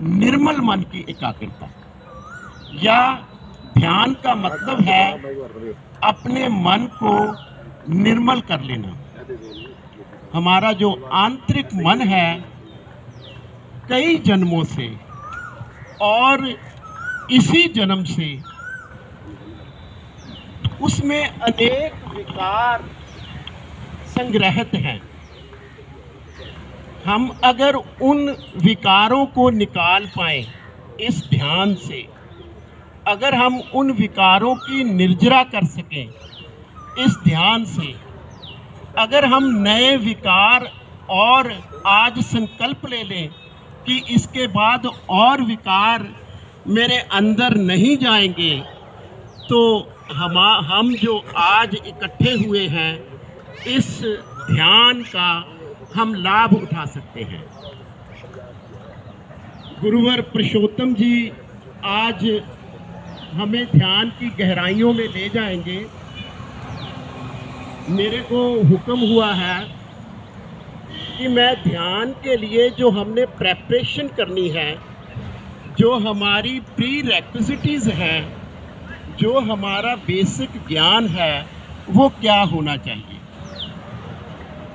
निर्मल मन की एकाग्रता, या ध्यान का मतलब है अपने मन को निर्मल कर लेना। हमारा जो आंतरिक मन है कई जन्मों से और इसी जन्म से उसमें अनेक विकार संग्रहित हैं। हम अगर उन विकारों को निकाल पाएं इस ध्यान से, अगर हम उन विकारों की निर्जरा कर सकें इस ध्यान से, अगर हम नए विकार और आज संकल्प ले लें कि इसके बाद और विकार मेरे अंदर नहीं जाएंगे, तो हम जो आज इकट्ठे हुए हैं इस ध्यान का हम लाभ उठा सकते हैं। गुरुवर पुरुषोत्तम जी आज हमें ध्यान की गहराइयों में ले जाएंगे। मेरे को हुक्म हुआ है कि मैं ध्यान के लिए जो हमने प्रेपरेशन करनी है, जो हमारी प्री रेक्विजिटीज हैं, जो हमारा बेसिक ज्ञान है, वो क्या होना चाहिए।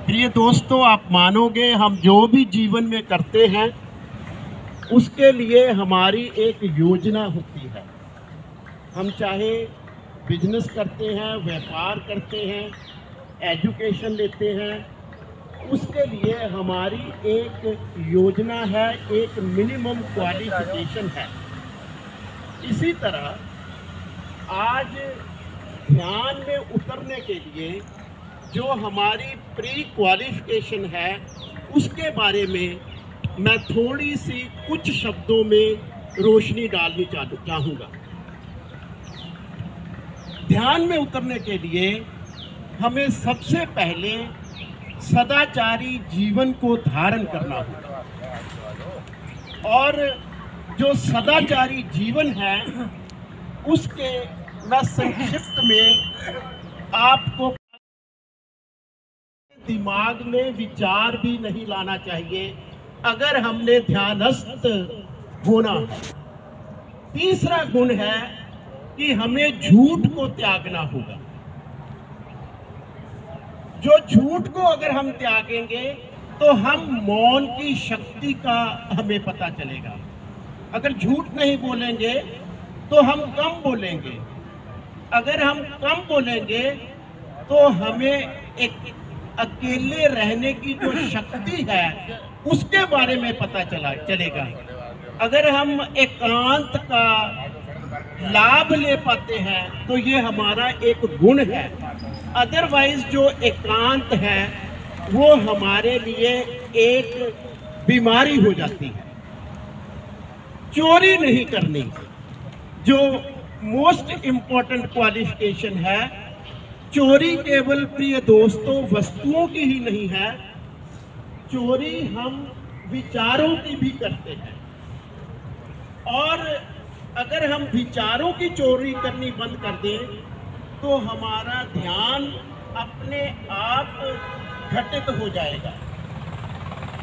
प्रिय दोस्तों, आप मानोगे हम जो भी जीवन में करते हैं उसके लिए हमारी एक योजना होती है। हम चाहे बिजनेस करते हैं, व्यापार करते हैं, एजुकेशन लेते हैं, उसके लिए हमारी एक योजना है, एक मिनिमम क्वालिफिकेशन है। इसी तरह आज ध्यान में उतरने के लिए जो हमारी प्री क्वालिफिकेशन है उसके बारे में मैं थोड़ी सी कुछ शब्दों में रोशनी डालनी चाहूँगा। ध्यान में उतरने के लिए हमें सबसे पहले सदाचारी जीवन को धारण करना होगा, और जो सदाचारी जीवन है उसके मैं संक्षिप्त में आपको दिमाग में विचार भी नहीं लाना चाहिए अगर हमने ध्यानस्थ होना है। तीसरा गुण है कि हमें झूठ को त्यागना होगा। जो झूठ को अगर हम त्यागेंगे तो हम मौन की शक्ति का हमें पता चलेगा। अगर झूठ नहीं बोलेंगे तो हम कम बोलेंगे। अगर हम कम बोलेंगे तो हमें एक अकेले रहने की जो शक्ति है उसके बारे में पता चलेगा। अगर हम एकांत का लाभ ले पाते हैं तो ये हमारा एक गुण है। अदरवाइज जो एकांत है वो हमारे लिए एक बीमारी हो जाती है। चोरी नहीं करनी, जो मोस्ट इम्पोर्टेंट क्वालिफिकेशन है। चोरी केवल प्रिय दोस्तों वस्तुओं की ही नहीं है, चोरी हम विचारों की भी करते हैं। और अगर हम विचारों की चोरी करनी बंद कर दें तो हमारा ध्यान अपने आप घटित हो जाएगा।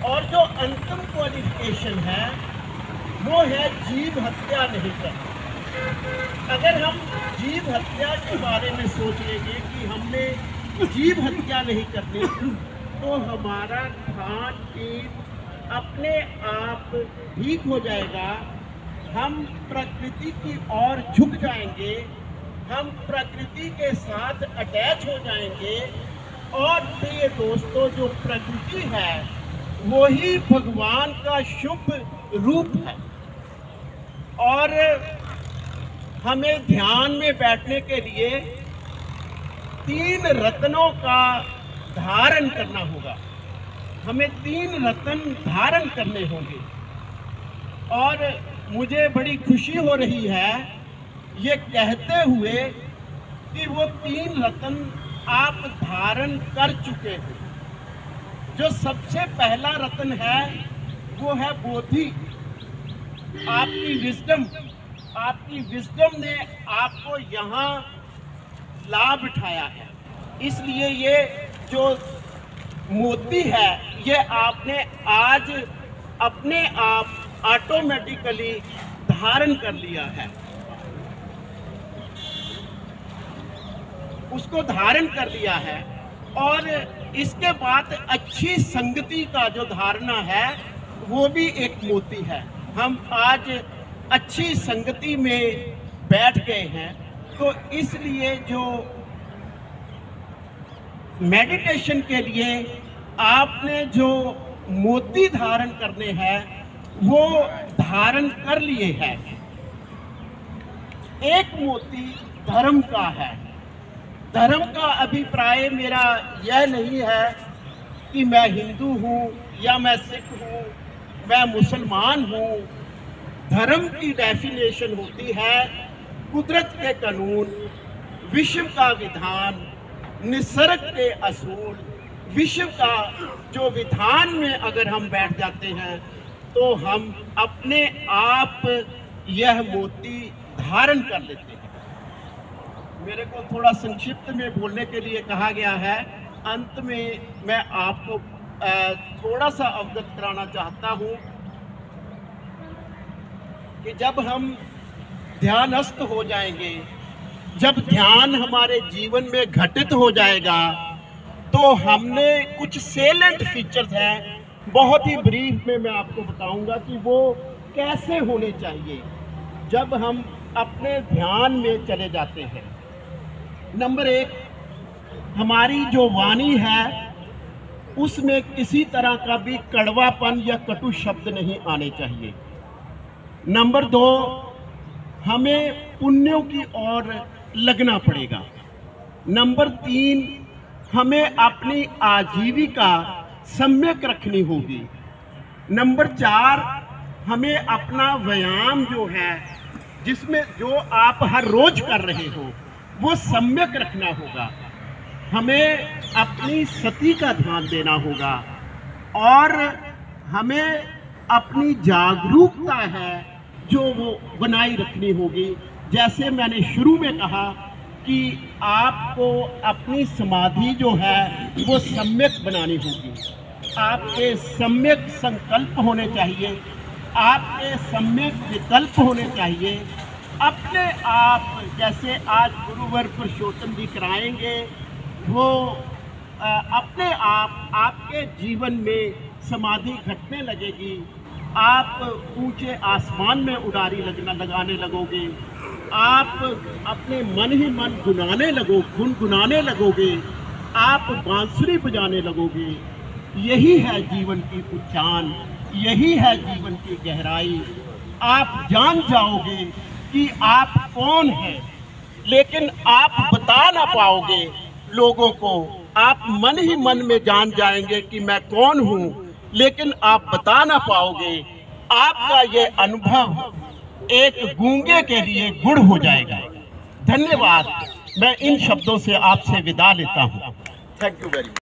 और जो अंतिम क्वालिफिकेशन है वो है जीव हत्या नहीं करना। अगर हम जीव हत्या के बारे में सोच लेंगे कि हमने जीव हत्या नहीं करनी, तो हमारा खान पीन अपने आप ठीक हो जाएगा। हम प्रकृति की ओर झुक जाएंगे, हम प्रकृति के साथ अटैच हो जाएंगे। और प्रिय दोस्तों, जो प्रकृति है वही भगवान का शुभ रूप है। और हमें ध्यान में बैठने के लिए 3 रत्नों का धारण करना होगा। हमें 3 रत्न धारण करने होंगे। और मुझे बड़ी खुशी हो रही है ये कहते हुए कि वो 3 रत्न आप धारण कर चुके हो। जो सबसे पहला रत्न है वो है बोधि, आपकी विजडम। आपकी विजडम ने आपको यहाँ लाभ उठाया है। इसलिए ये जो मोती है ये आपने आज अपने आप ऑटोमेटिकली धारण कर लिया है, उसको धारण कर लिया है। और इसके बाद अच्छी संगति का जो धारणा है वो भी एक मोती है। हम आज अच्छी संगति में बैठ गए हैं, तो इसलिए जो मेडिटेशन के लिए आपने जो मोती धारण करने हैं वो धारण कर लिए हैं। एक मोती धर्म का है। धर्म का अभिप्राय मेरा यह नहीं है कि मैं हिंदू हूँ या मैं सिख हूँ, मैं मुसलमान हूँ। धर्म की डेफिनेशन होती है कुदरत के कानून, विश्व का विधान, निसर्ग के असूल। विश्व का जो विधान में अगर हम बैठ जाते हैं तो हम अपने आप यह मोती धारण कर लेते हैं। मेरे को थोड़ा संक्षिप्त में बोलने के लिए कहा गया है। अंत में मैं आपको थोड़ा सा अवगत कराना चाहता हूँ कि जब हम ध्यानस्थ हो जाएंगे, जब ध्यान हमारे जीवन में घटित हो जाएगा, तो हमने कुछ सेलेंट फीचर्स हैं, बहुत ही ब्रीफ में मैं आपको बताऊंगा कि वो कैसे होने चाहिए जब हम अपने ध्यान में चले जाते हैं। नंबर 1, हमारी जो वाणी है उसमें किसी तरह का भी कड़वापन या कटु शब्द नहीं आने चाहिए। नंबर 2, हमें पुण्यों की ओर लगना पड़ेगा। नंबर 3, हमें अपनी आजीविका सम्यक रखनी होगी। नंबर 4, हमें अपना व्यायाम जो है, जिसमें जो आप हर रोज कर रहे हो, वो सम्यक रखना होगा। हमें अपनी सती का ध्यान देना होगा और हमें अपनी जागरूकता है जो वो बनाई रखनी होगी। जैसे मैंने शुरू में कहा कि आपको अपनी समाधि जो है वो सम्यक बनानी होगी। आपके सम्यक संकल्प होने चाहिए, आपके सम्यक विकल्प होने चाहिए। अपने आप, जैसे आज गुरुवर पुरुषोत्तम जी कराएंगे, वो अपने आप आपके जीवन में समाधि घटने लगेगी। आप ऊंचे आसमान में उड़ारी लगाने लगोगे। आप अपने मन ही मन गुनगुनाने लगोगे। आप बांसुरी बजाने लगोगे। यही है जीवन की उच्चान, यही है जीवन की गहराई। आप जान जाओगे कि आप कौन हैं, लेकिन आप बता ना पाओगे लोगों को। आप मन ही मन में जान जाएंगे कि मैं कौन हूँ, लेकिन आप बता ना पाओगे। आपका ये अनुभव एक गूंगे के लिए गुड़ हो जाएगा। धन्यवाद। मैं इन शब्दों से आपसे विदा लेता हूँ। Thank you very much.